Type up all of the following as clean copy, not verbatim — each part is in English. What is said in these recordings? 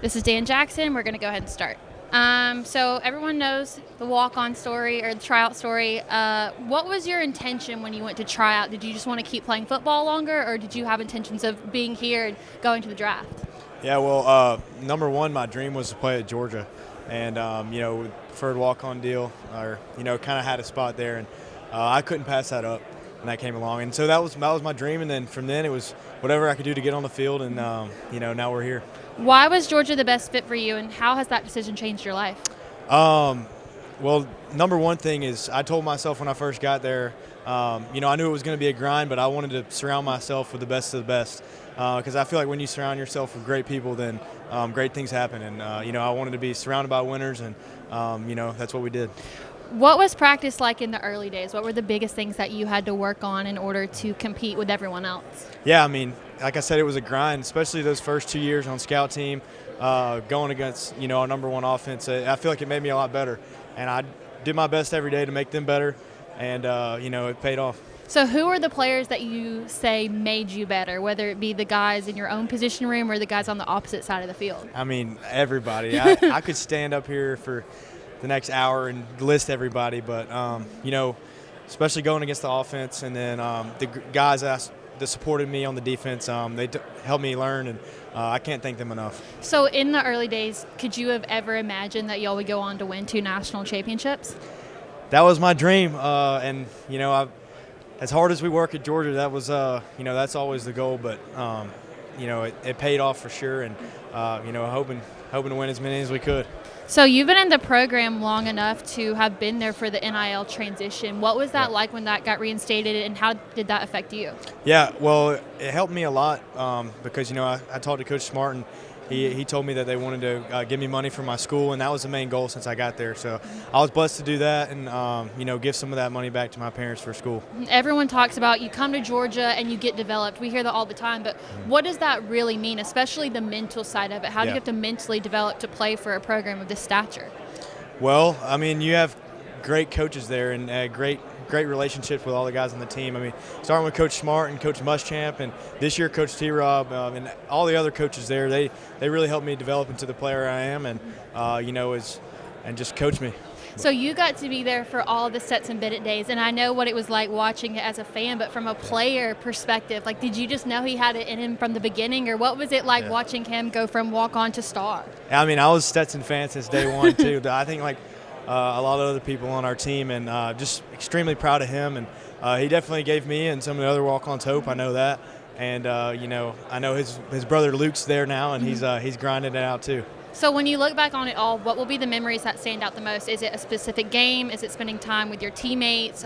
This is Dan Jackson. We're going to go ahead and start. So everyone knows the walk-on story or the tryout story. What was your intention when you went to tryout? Did you just want to keep playing football longer, or did you have intentions of being here and going to the draft? Yeah, well, number one, my dream was to play at Georgia, and preferred walk-on deal, or kind of had a spot there, and I couldn't pass that up, and that came along, and so that was my dream, and then from then it was whatever I could do to get on the field, and now we're here. Why was Georgia the best fit for you, and how has that decision changed your life? Well, number one thing is I told myself when I first got there, I knew it was going to be a grind, but I wanted to surround myself with the best of the best, because I feel like when you surround yourself with great people, then great things happen. And, I wanted to be surrounded by winners, and, that's what we did. What was practice like in the early days? What were the biggest things that you had to work on in order to compete with everyone else? Yeah, I mean, like I said, it was a grind, especially those first 2 years on scout team, going against, our number one offense. I feel like it made me a lot better, and I did my best every day to make them better, and, it paid off. So who are the players that you say made you better, whether it be the guys in your own position room or the guys on the opposite side of the field? I mean, everybody. I could stand up here for the next hour and list everybody, but, especially going against the offense, and then the guys that supported me on the defense, they helped me learn, and I can't thank them enough. So in the early days, could you have ever imagined that y'all would go on to win 2 national championships? That was my dream, and, as hard as we work at Georgia, that was, that's always the goal, but, it paid off for sure, and, hoping to win as many as we could. So you've been in the program long enough to have been there for the NIL transition. What was that like when that got reinstated, and how did that affect you? Yeah, well, it helped me a lot because, I talked to Coach Smart, and he told me that they wanted to give me money for my school, and that was the main goal since I got there. So I was blessed to do that and, give some of that money back to my parents for school. Everyone talks about you come to Georgia and you get developed. We hear that all the time, but what does that really mean, especially the mental side of it? How do you have to mentally develop to play for a program of this stature? Well, I mean, you have great coaches there and great relationships with all the guys on the team. I mean, starting with Coach Smart and Coach Muschamp, and this year Coach T-Rob, and all the other coaches there, they really helped me develop into the player I am, and and just coach me. So you got to be there for all the Stetson Bennett days, and I know what it was like watching it as a fan, but from a player perspective, like, did you just know he had it in him from the beginning, or what was it like watching him go from walk-on to star? I mean, I was a Stetson fan since day one too. I think a lot of other people on our team, and just extremely proud of him. And he definitely gave me and some of the other walk-ons hope. I know that, and I know his brother Luke's there now, and he's grinding it out too. So when you look back on it all, what will be the memories that stand out the most? Is it a specific game? Is it spending time with your teammates?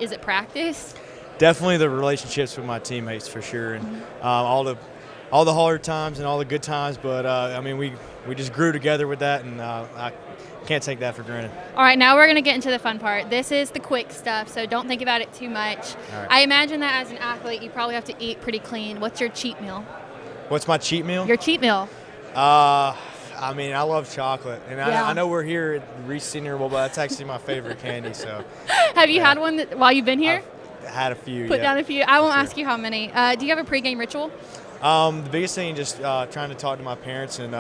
Is it practice? Definitely the relationships with my teammates for sure, and all the hard times and all the good times. But I mean, we just grew together with that, and I can't take that for granted. All right, now we're going to get into the fun part. This is the quick stuff, so don't think about it too much. Right. I imagine that as an athlete, you probably have to eat pretty clean. What's your cheat meal? What's my cheat meal? Your cheat meal. I mean, I love chocolate, and I know we're here at Reese Senior Bowl, but that's actually my favorite candy. So, have you had one while you've been here? I've had a few. Put down a few. I won't ask you how many. Do you have a pregame ritual? The biggest thing is just trying to talk to my parents and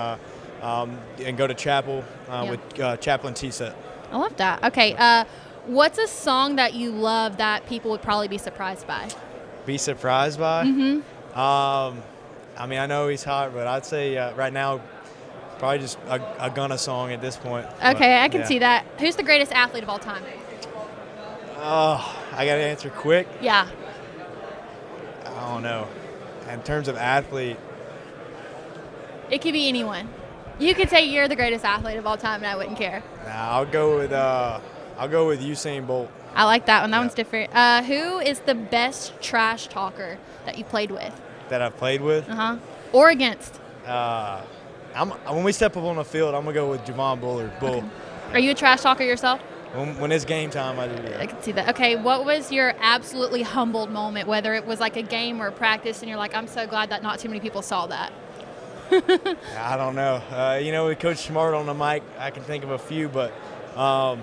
go to chapel with Chaplain T-Set. I love that. Okay, what's a song that you love that people would probably be surprised by? Be surprised by? Mm-hmm. I mean, I know he's hot, but I'd say right now probably just a Gunna song at this point. Okay, I can see that. Who's the greatest athlete of all time? Oh, I got to answer quick? Yeah. I don't know. In terms of athlete, it could be anyone. You could say you're the greatest athlete of all time, and I wouldn't care. Nah, I'll go with Usain Bolt. I like that one. That one's different. Who is the best trash talker that you played with? That I've played with? Or against? When we step up on the field, I'm gonna go with Javon Bull. Okay. Are you a trash talker yourself? When it's game time, I do. Yeah. I can see that. Okay, what was your absolutely humbled moment, whether it was like a game or a practice, and you're like, I'm so glad that not too many people saw that? I don't know. With Coach Smart on the mic, I can think of a few, but, I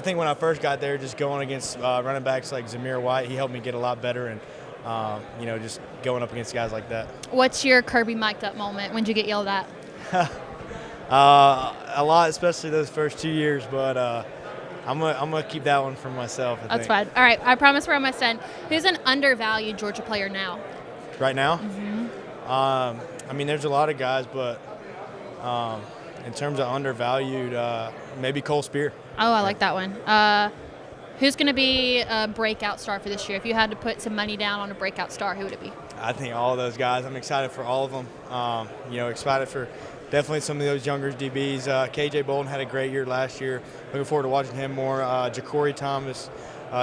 think when I first got there, just going against running backs like Zamir White, he helped me get a lot better, and just going up against guys like that. What's your Kirby mic'd up moment? When'd you get yelled at? A lot, especially those first 2 years, but I'm gonna keep that one for myself. That's fine. All right, I promise we're almost done. Who's an undervalued Georgia player now? Right now, Mm-hmm. there's a lot of guys, but in terms of undervalued, maybe Cole Spear. Oh, I like that one. Who's going to be a breakout star for this year? If you had to put some money down on a breakout star, who would it be? I think all of those guys. I'm excited for all of them. Excited for definitely some of those younger DBs. KJ Bolden had a great year last year. Looking forward to watching him more. Ja'Cory Thomas,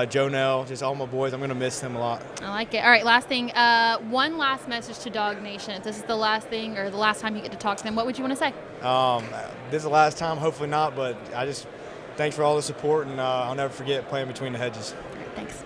Joe Nell, just all my boys. I'm going to miss them a lot. I like it. All right, last thing. One last message to DawgNation. If this is the last thing or the last time you get to talk to them, what would you want to say? This is the last time, hopefully not, but thanks for all the support, and I'll never forget playing between the hedges. Thanks.